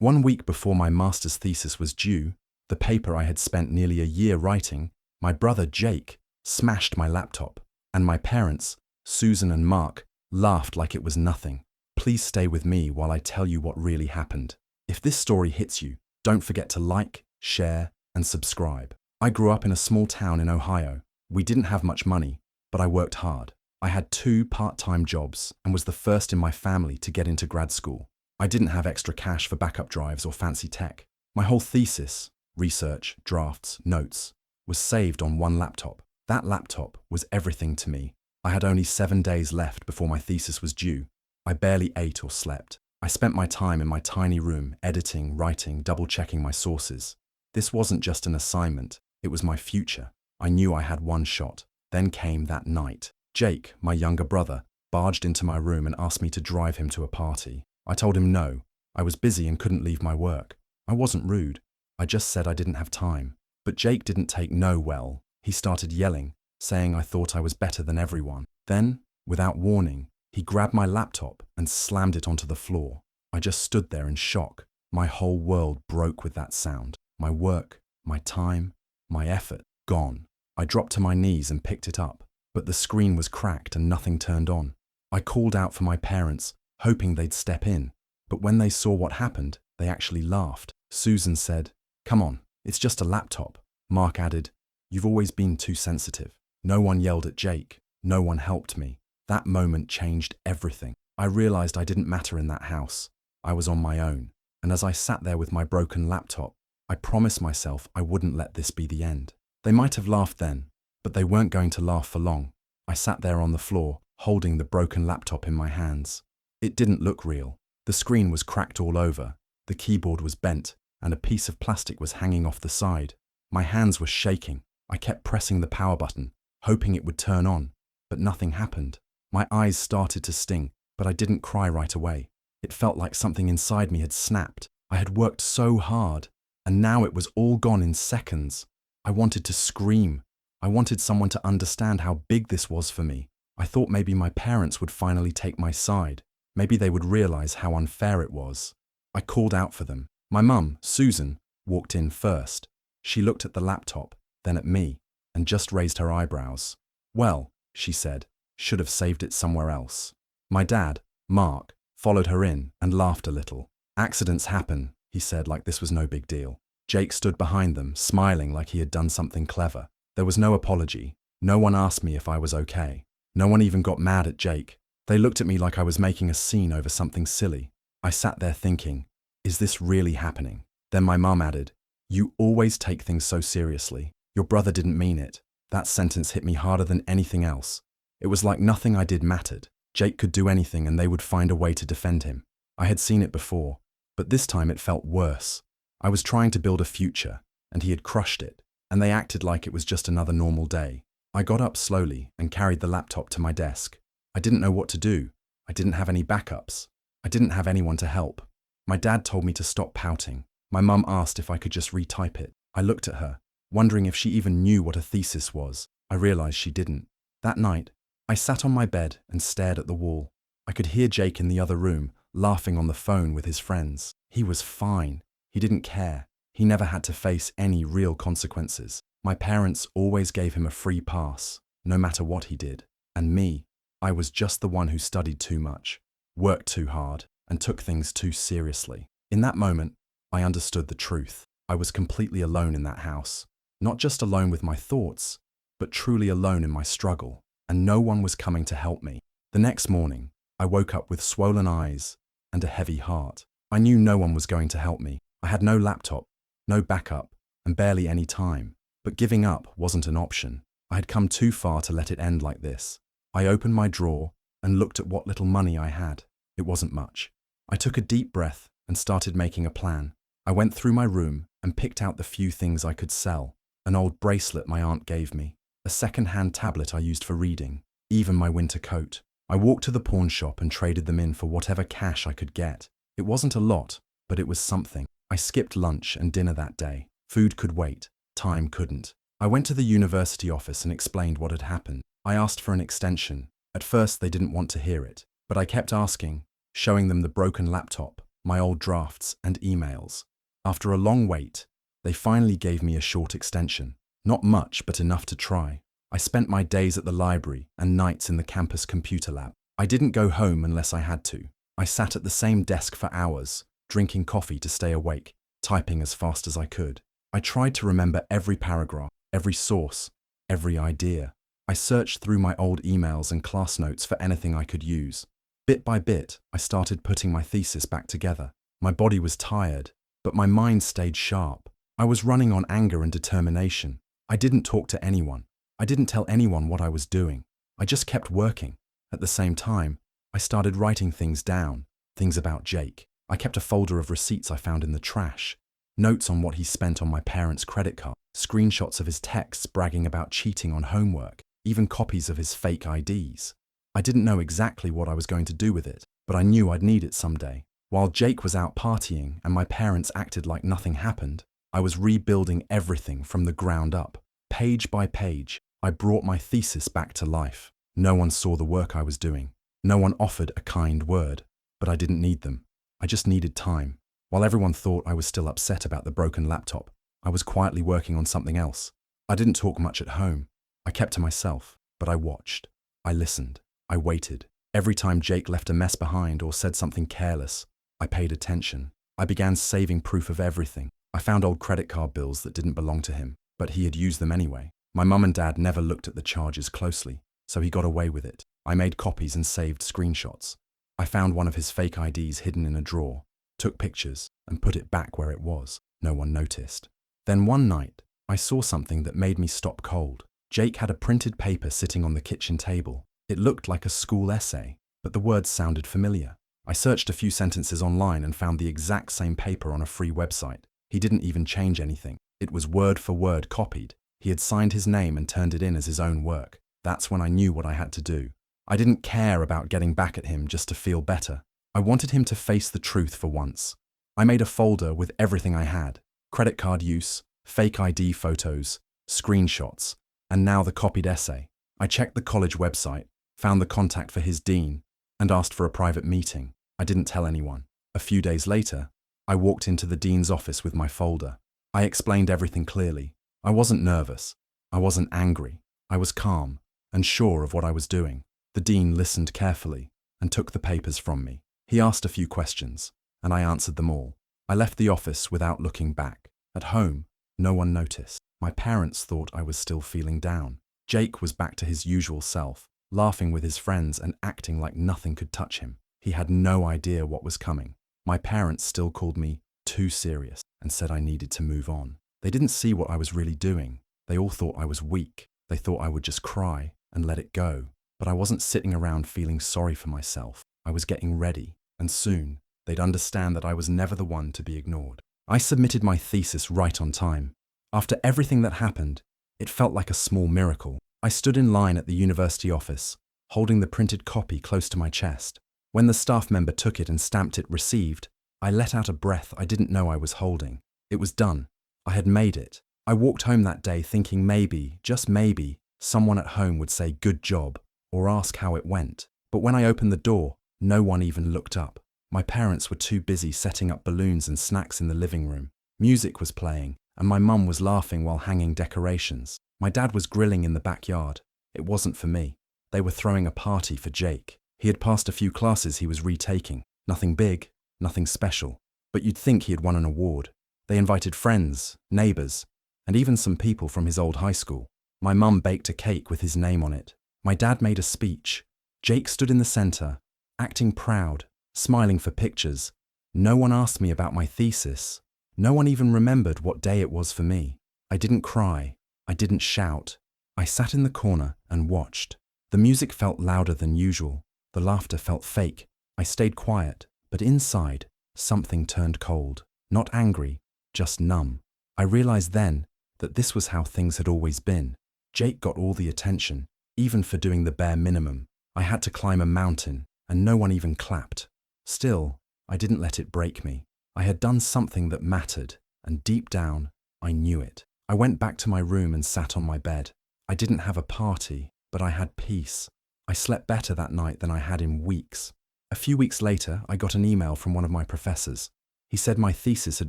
1 week before my master's thesis was due, the paper I had spent nearly a year writing, my brother Jake smashed my laptop, and my parents, Susan and Mark, laughed like it was nothing. Please stay with me while I tell you what really happened. If this story hits you, don't forget to like, share, and subscribe. I grew up in a small town in Ohio. We didn't have much money, but I worked hard. I had 2 part-time jobs and was the first in my family to get into grad school. I didn't have extra cash for backup drives or fancy tech. My whole thesis, research, drafts, notes, was saved on one laptop. That laptop was everything to me. I had only 7 days left before my thesis was due. I barely ate or slept. I spent my time in my tiny room, editing, writing, double-checking my sources. This wasn't just an assignment, it was my future. I knew I had one shot. Then came that night. Jake, my younger brother, barged into my room and asked me to drive him to a party. I told him no. I was busy and couldn't leave my work. I wasn't rude. I just said I didn't have time. But Jake didn't take no well. He started yelling, saying I thought I was better than everyone. Then, without warning, he grabbed my laptop and slammed it onto the floor. I just stood there in shock. My whole world broke with that sound. My work, my time, my effort, gone. I dropped to my knees and picked it up, but the screen was cracked and nothing turned on. I called out for my parents, hoping they'd step in, but when they saw what happened, they actually laughed. Susan said, "Come on, it's just a laptop." Mark added, "You've always been too sensitive." No one yelled at Jake. No one helped me. That moment changed everything. I realized I didn't matter in that house. I was on my own. And as I sat there with my broken laptop, I promised myself I wouldn't let this be the end. They might have laughed then, but they weren't going to laugh for long. I sat there on the floor, holding the broken laptop in my hands. It didn't look real. The screen was cracked all over, the keyboard was bent, and a piece of plastic was hanging off the side. My hands were shaking. I kept pressing the power button, hoping it would turn on, but nothing happened. My eyes started to sting, but I didn't cry right away. It felt like something inside me had snapped. I had worked so hard, and now it was all gone in seconds. I wanted to scream. I wanted someone to understand how big this was for me. I thought maybe my parents would finally take my side. Maybe they would realize how unfair it was. I called out for them. My mum, Susan, walked in first. She looked at the laptop, then at me, and just raised her eyebrows. "Well," she said, "should have saved it somewhere else." My dad, Mark, followed her in and laughed a little. "Accidents happen," he said, like this was no big deal. Jake stood behind them, smiling like he had done something clever. There was no apology. No one asked me if I was okay. No one even got mad at Jake. They looked at me like I was making a scene over something silly. I sat there thinking, is this really happening? Then my mum added, "You always take things so seriously. Your brother didn't mean it." That sentence hit me harder than anything else. It was like nothing I did mattered. Jake could do anything and they would find a way to defend him. I had seen it before, but this time it felt worse. I was trying to build a future, and he had crushed it, and they acted like it was just another normal day. I got up slowly and carried the laptop to my desk. I didn't know what to do. I didn't have any backups. I didn't have anyone to help. My dad told me to stop pouting. My mum asked if I could just retype it. I looked at her, wondering if she even knew what a thesis was. I realized she didn't. That night, I sat on my bed and stared at the wall. I could hear Jake in the other room, laughing on the phone with his friends. He was fine. He didn't care. He never had to face any real consequences. My parents always gave him a free pass, no matter what he did. And me, I was just the one who studied too much, worked too hard, and took things too seriously. In that moment, I understood the truth. I was completely alone in that house. Not just alone with my thoughts, but truly alone in my struggle. And no one was coming to help me. The next morning, I woke up with swollen eyes and a heavy heart. I knew no one was going to help me. I had no laptop, no backup, and barely any time. But giving up wasn't an option. I had come too far to let it end like this. I opened my drawer and looked at what little money I had. It wasn't much. I took a deep breath and started making a plan. I went through my room and picked out the few things I could sell. An old bracelet my aunt gave me, a second-hand tablet I used for reading, even my winter coat. I walked to the pawn shop and traded them in for whatever cash I could get. It wasn't a lot, but it was something. I skipped lunch and dinner that day. Food could wait. Time couldn't. I went to the university office and explained what had happened. I asked for an extension. At first, they didn't want to hear it, but I kept asking, showing them the broken laptop, my old drafts and emails. After a long wait, they finally gave me a short extension. Not much, but enough to try. I spent my days at the library and nights in the campus computer lab. I didn't go home unless I had to. I sat at the same desk for hours, drinking coffee to stay awake, typing as fast as I could. I tried to remember every paragraph, every source, every idea. I searched through my old emails and class notes for anything I could use. Bit by bit, I started putting my thesis back together. My body was tired, but my mind stayed sharp. I was running on anger and determination. I didn't talk to anyone. I didn't tell anyone what I was doing. I just kept working. At the same time, I started writing things down, things about Jake. I kept a folder of receipts I found in the trash, notes on what he spent on my parents' credit card, screenshots of his texts bragging about cheating on homework, even copies of his fake IDs. I didn't know exactly what I was going to do with it, but I knew I'd need it someday. While Jake was out partying and my parents acted like nothing happened, I was rebuilding everything from the ground up. Page by page, I brought my thesis back to life. No one saw the work I was doing. No one offered a kind word, but I didn't need them. I just needed time. While everyone thought I was still upset about the broken laptop, I was quietly working on something else. I didn't talk much at home. I kept to myself, but I watched. I listened. I waited. Every time Jake left a mess behind or said something careless, I paid attention. I began saving proof of everything. I found old credit card bills that didn't belong to him, but he had used them anyway. My mum and dad never looked at the charges closely, so he got away with it. I made copies and saved screenshots. I found one of his fake IDs hidden in a drawer, took pictures, and put it back where it was. No one noticed. Then one night, I saw something that made me stop cold. Jake had a printed paper sitting on the kitchen table. It looked like a school essay, but the words sounded familiar. I searched a few sentences online and found the exact same paper on a free website. He didn't even change anything. It was word for word copied. He had signed his name and turned it in as his own work. That's when I knew what I had to do. I didn't care about getting back at him just to feel better. I wanted him to face the truth for once. I made a folder with everything I had: credit card use, fake ID photos, screenshots, and now the copied essay. I checked the college website, found the contact for his dean, and asked for a private meeting. I didn't tell anyone. A few days later, I walked into the dean's office with my folder. I explained everything clearly. I wasn't nervous. I wasn't angry. I was calm and sure of what I was doing. The dean listened carefully and took the papers from me. He asked a few questions, and I answered them all. I left the office without looking back. At home, no one noticed. My parents thought I was still feeling down. Jake was back to his usual self, laughing with his friends and acting like nothing could touch him. He had no idea what was coming. My parents still called me too serious and said I needed to move on. They didn't see what I was really doing. They all thought I was weak. They thought I would just cry and let it go. But I wasn't sitting around feeling sorry for myself. I was getting ready, and soon they'd understand that I was never the one to be ignored. I submitted my thesis right on time. After everything that happened, it felt like a small miracle. I stood in line at the university office, holding the printed copy close to my chest. When the staff member took it and stamped it received, I let out a breath I didn't know I was holding. It was done. I had made it. I walked home that day thinking maybe, just maybe, someone at home would say good job or ask how it went. But when I opened the door, no one even looked up. My parents were too busy setting up balloons and snacks in the living room. Music was playing, and my mum was laughing while hanging decorations. My dad was grilling in the backyard. It wasn't for me. They were throwing a party for Jake. He had passed a few classes he was retaking. Nothing big, nothing special. But you'd think he had won an award. They invited friends, neighbours, and even some people from his old high school. My mum baked a cake with his name on it. My dad made a speech. Jake stood in the centre, acting proud, smiling for pictures. No one asked me about my thesis. No one even remembered what day it was for me. I didn't cry. I didn't shout. I sat in the corner and watched. The music felt louder than usual. The laughter felt fake. I stayed quiet, but inside, something turned cold. Not angry, just numb. I realized then that this was how things had always been. Jake got all the attention, even for doing the bare minimum. I had to climb a mountain, and no one even clapped. Still, I didn't let it break me. I had done something that mattered, and deep down, I knew it. I went back to my room and sat on my bed. I didn't have a party, but I had peace. I slept better that night than I had in weeks. A few weeks later, I got an email from one of my professors. He said my thesis had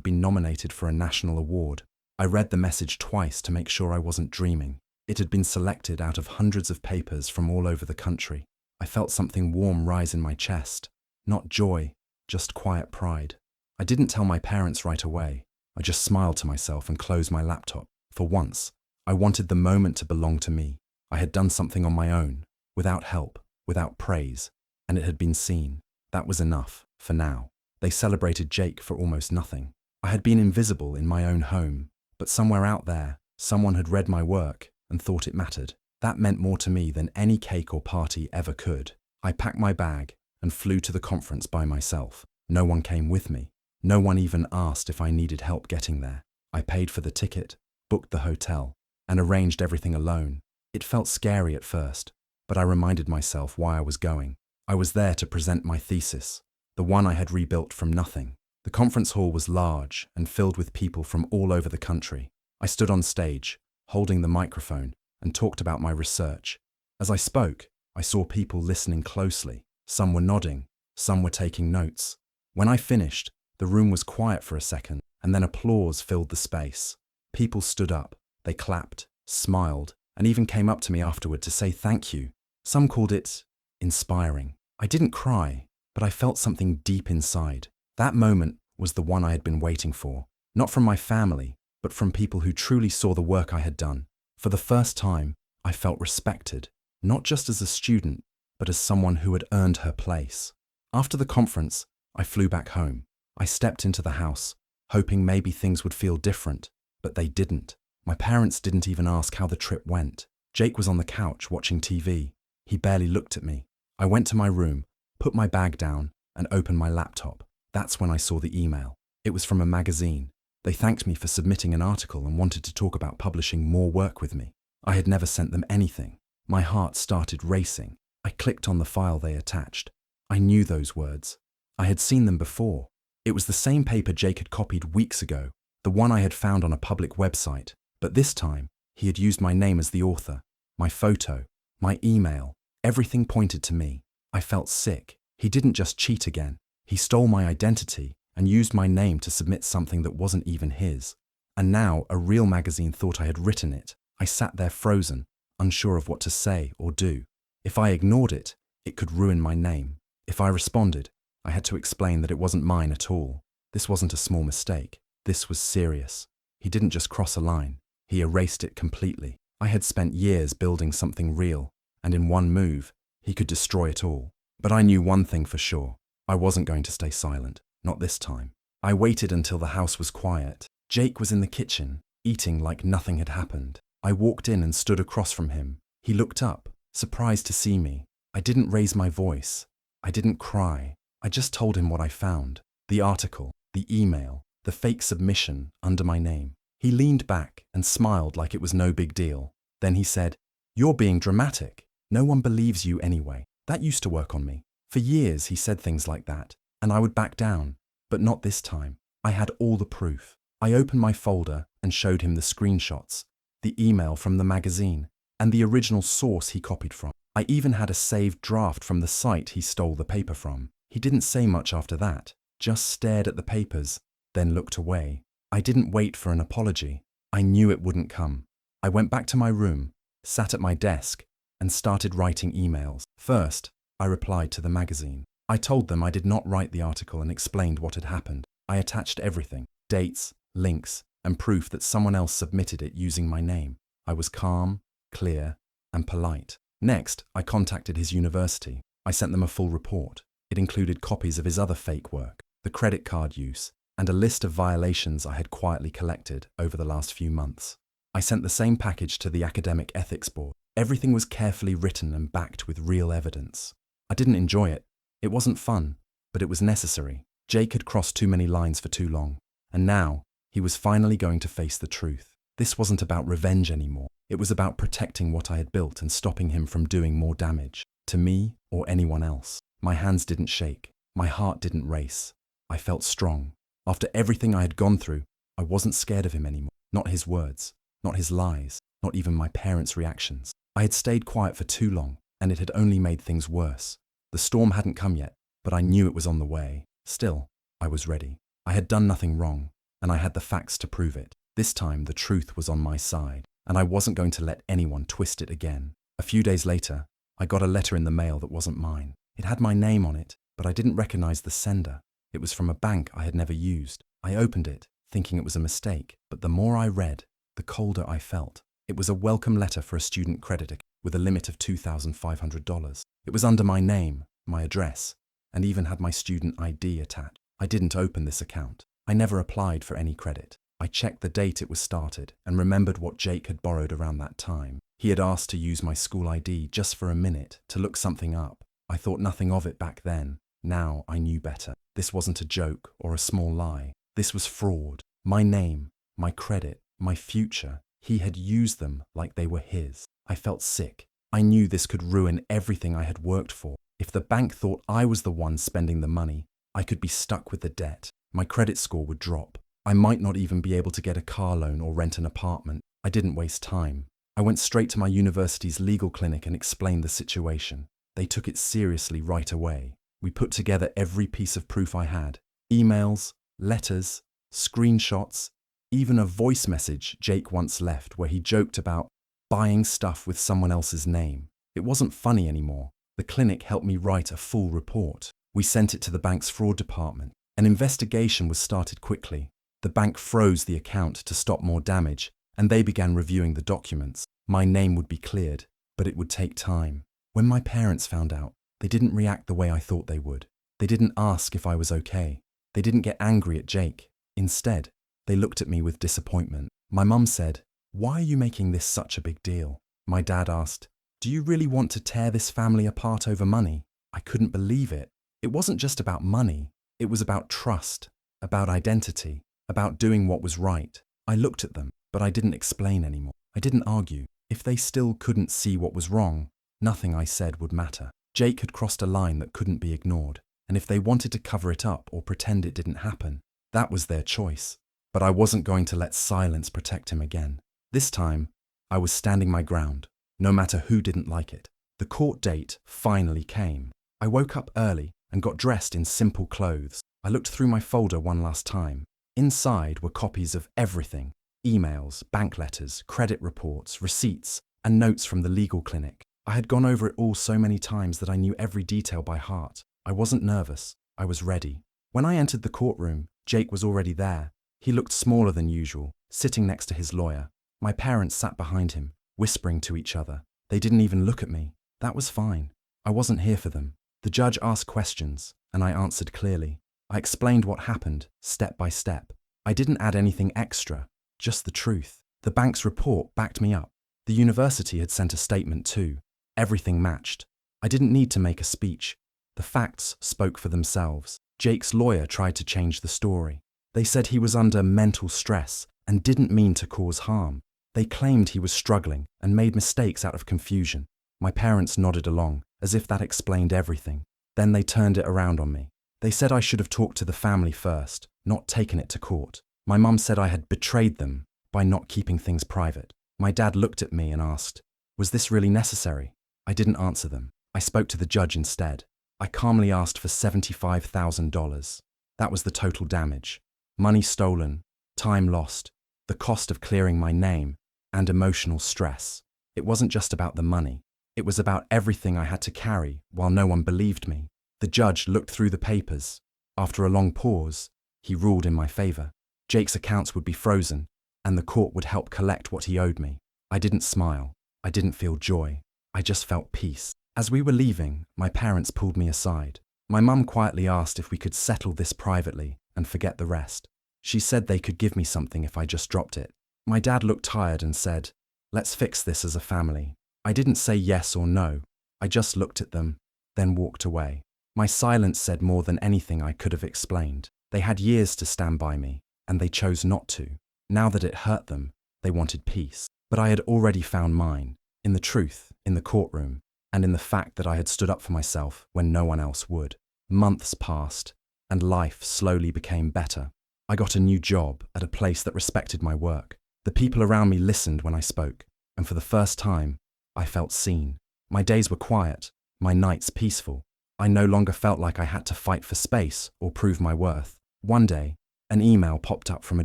been nominated for a national award. I read the message twice to make sure I wasn't dreaming. It had been selected out of hundreds of papers from all over the country. I felt something warm rise in my chest. Not joy, just quiet pride. I didn't tell my parents right away. I just smiled to myself and closed my laptop. For once, I wanted the moment to belong to me. I had done something on my own, without help, without praise, and it had been seen. That was enough, for now. They celebrated Jake for almost nothing. I had been invisible in my own home, but somewhere out there, someone had read my work and thought it mattered. That meant more to me than any cake or party ever could. I packed my bag and flew to the conference by myself. No one came with me. No one even asked if I needed help getting there. I paid for the ticket, booked the hotel, and arranged everything alone. It felt scary at first, but I reminded myself why I was going. I was there to present my thesis, the one I had rebuilt from nothing. The conference hall was large and filled with people from all over the country. I stood on stage, holding the microphone, and talked about my research. As I spoke, I saw people listening closely. Some were nodding, some were taking notes. When I finished, the room was quiet for a second, and then applause filled the space. People stood up, they clapped, smiled, and even came up to me afterward to say thank you. Some called it inspiring. I didn't cry, but I felt something deep inside. That moment was the one I had been waiting for, not from my family, but from people who truly saw the work I had done. For the first time, I felt respected, not just as a student, but as someone who had earned her place. After the conference, I flew back home. I stepped into the house, hoping maybe things would feel different, but they didn't. My parents didn't even ask how the trip went. Jake was on the couch watching TV. He barely looked at me. I went to my room, put my bag down, and opened my laptop. That's when I saw the email. It was from a magazine. They thanked me for submitting an article and wanted to talk about publishing more work with me. I had never sent them anything. My heart started racing. I clicked on the file they attached. I knew those words. I had seen them before. It was the same paper Jake had copied weeks ago, the one I had found on a public website. But this time, he had used my name as the author, my photo, my email. Everything pointed to me. I felt sick. He didn't just cheat again. He stole my identity and used my name to submit something that wasn't even his. And now a real magazine thought I had written it. I sat there frozen, unsure of what to say or do. If I ignored it, it could ruin my name. If I responded, I had to explain that it wasn't mine at all. This wasn't a small mistake. This was serious. He didn't just cross a line. He erased it completely. I had spent years building something real, and in one move, he could destroy it all. But I knew one thing for sure. I wasn't going to stay silent. Not this time. I waited until the house was quiet. Jake was in the kitchen, eating like nothing had happened. I walked in and stood across from him. He looked up, surprised to see me. I didn't raise my voice. I didn't cry. I just told him what I found. The article, the email, the fake submission under my name. He leaned back and smiled like it was no big deal. Then he said, "You're being dramatic. No one believes you anyway." That used to work on me. For years he said things like that, and I would back down. But not this time. I had all the proof. I opened my folder and showed him the screenshots, the email from the magazine, and the original source he copied from. I even had a saved draft from the site he stole the paper from. He didn't say much after that, just stared at the papers, then looked away. I didn't wait for an apology. I knew it wouldn't come. I went back to my room, sat at my desk, and started writing emails. First, I replied to the magazine. I told them I did not write the article and explained what had happened. I attached everything, dates, links, and proof that someone else submitted it using my name. I was calm, clear, and polite. Next, I contacted his university. I sent them a full report. It included copies of his other fake work, the credit card use, and a list of violations I had quietly collected over the last few months. I sent the same package to the Academic Ethics Board. Everything was carefully written and backed with real evidence. I didn't enjoy it. It wasn't fun, but it was necessary. Jake had crossed too many lines for too long, and now he was finally going to face the truth. This wasn't about revenge anymore. It was about protecting what I had built and stopping him from doing more damage, to me or anyone else. My hands didn't shake. My heart didn't race. I felt strong. After everything I had gone through, I wasn't scared of him anymore. Not his words, not his lies, not even my parents' reactions. I had stayed quiet for too long, and it had only made things worse. The storm hadn't come yet, but I knew it was on the way. Still, I was ready. I had done nothing wrong, and I had the facts to prove it. This time, the truth was on my side, and I wasn't going to let anyone twist it again. A few days later, I got a letter in the mail that wasn't mine. It had my name on it, but I didn't recognize the sender. It was from a bank I had never used. I opened it, thinking it was a mistake, but the more I read, the colder I felt. It was a welcome letter for a student credit account with a limit of $2,500. It was under my name, my address, and even had my student ID attached. I didn't open this account. I never applied for any credit. I checked the date it was started and remembered what Jake had borrowed around that time. He had asked to use my school ID just for a minute to look something up. I thought nothing of it back then. Now I knew better. This wasn't a joke or a small lie. This was fraud. My name, my credit, my future. He had used them like they were his. I felt sick. I knew this could ruin everything I had worked for. If the bank thought I was the one spending the money, I could be stuck with the debt. My credit score would drop. I might not even be able to get a car loan or rent an apartment. I didn't waste time. I went straight to my university's legal clinic and explained the situation. They took it seriously right away. We put together every piece of proof I had. Emails, letters, screenshots, even a voice message Jake once left where he joked about buying stuff with someone else's name. It wasn't funny anymore. The clinic helped me write a full report. We sent it to the bank's fraud department. An investigation was started quickly. The bank froze the account to stop more damage, and they began reviewing the documents. My name would be cleared, but it would take time. When my parents found out, they didn't react the way I thought they would. They didn't ask if I was okay. They didn't get angry at Jake. Instead, they looked at me with disappointment. My mum said, "Why are you making this such a big deal?" My dad asked, "Do you really want to tear this family apart over money?" I couldn't believe it. It wasn't just about money. It was about trust, about identity, about doing what was right. I looked at them, but I didn't explain anymore. I didn't argue. If they still couldn't see what was wrong, nothing I said would matter. Jake had crossed a line that couldn't be ignored, and if they wanted to cover it up or pretend it didn't happen, that was their choice. But I wasn't going to let silence protect him again. This time, I was standing my ground, no matter who didn't like it. The court date finally came. I woke up early and got dressed in simple clothes. I looked through my folder one last time. Inside were copies of everything: emails, bank letters, credit reports, receipts, and notes from the legal clinic. I had gone over it all so many times that I knew every detail by heart. I wasn't nervous. I was ready. When I entered the courtroom, Jake was already there. He looked smaller than usual, sitting next to his lawyer. My parents sat behind him, whispering to each other. They didn't even look at me. That was fine. I wasn't here for them. The judge asked questions, and I answered clearly. I explained what happened, step by step. I didn't add anything extra, just the truth. The bank's report backed me up. The university had sent a statement too. Everything matched. I didn't need to make a speech. The facts spoke for themselves. Jake's lawyer tried to change the story. They said he was under mental stress and didn't mean to cause harm. They claimed he was struggling and made mistakes out of confusion. My parents nodded along, as if that explained everything. Then they turned it around on me. They said I should have talked to the family first, not taken it to court. My mum said I had betrayed them by not keeping things private. My dad looked at me and asked, "Was this really necessary?" I didn't answer them. I spoke to the judge instead. I calmly asked for $75,000. That was the total damage. Money stolen, time lost, the cost of clearing my name, and emotional stress. It wasn't just about the money. It was about everything I had to carry while no one believed me. The judge looked through the papers. After a long pause, he ruled in my favor. Jake's accounts would be frozen, and the court would help collect what he owed me. I didn't smile. I didn't feel joy. I just felt peace. As we were leaving, my parents pulled me aside. My mum quietly asked if we could settle this privately and forget the rest. She said they could give me something if I just dropped it. My dad looked tired and said, "Let's fix this as a family." I didn't say yes or no. I just looked at them, then walked away. My silence said more than anything I could have explained. They had years to stand by me, and they chose not to. Now that it hurt them, they wanted peace. But I had already found mine, in the truth, in the courtroom, and in the fact that I had stood up for myself when no one else would. Months passed, and life slowly became better. I got a new job at a place that respected my work. The people around me listened when I spoke, and for the first time, I felt seen. My days were quiet, my nights peaceful. I no longer felt like I had to fight for space or prove my worth. One day, an email popped up from a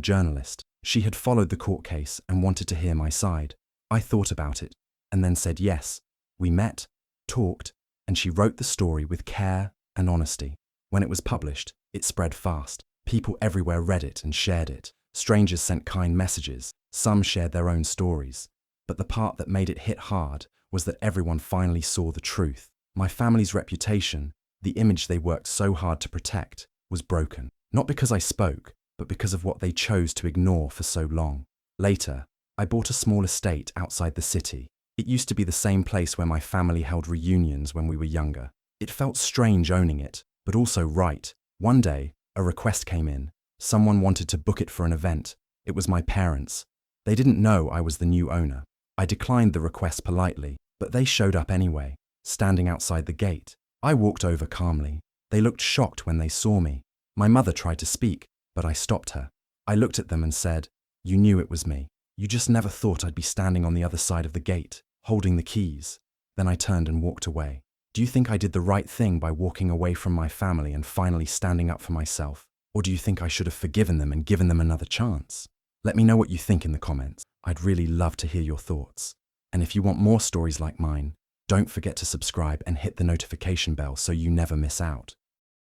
journalist. She had followed the court case and wanted to hear my side. I thought about it and then said yes. We met, talked, and she wrote the story with care and honesty. When it was published, it spread fast. People everywhere read it and shared it. Strangers sent kind messages. Some shared their own stories. But the part that made it hit hard was that everyone finally saw the truth. My family's reputation, the image they worked so hard to protect, was broken. Not because I spoke, but because of what they chose to ignore for so long. Later, I bought a small estate outside the city. It used to be the same place where my family held reunions when we were younger. It felt strange owning it, but also right. One day, a request came in. Someone wanted to book it for an event. It was my parents. They didn't know I was the new owner. I declined the request politely, but they showed up anyway, standing outside the gate. I walked over calmly. They looked shocked when they saw me. My mother tried to speak, but I stopped her. I looked at them and said, "You knew it was me. You just never thought I'd be standing on the other side of the gate, holding the keys." Then I turned and walked away. Do you think I did the right thing by walking away from my family and finally standing up for myself? Or do you think I should have forgiven them and given them another chance? Let me know what you think in the comments. I'd really love to hear your thoughts. And if you want more stories like mine, don't forget to subscribe and hit the notification bell so you never miss out.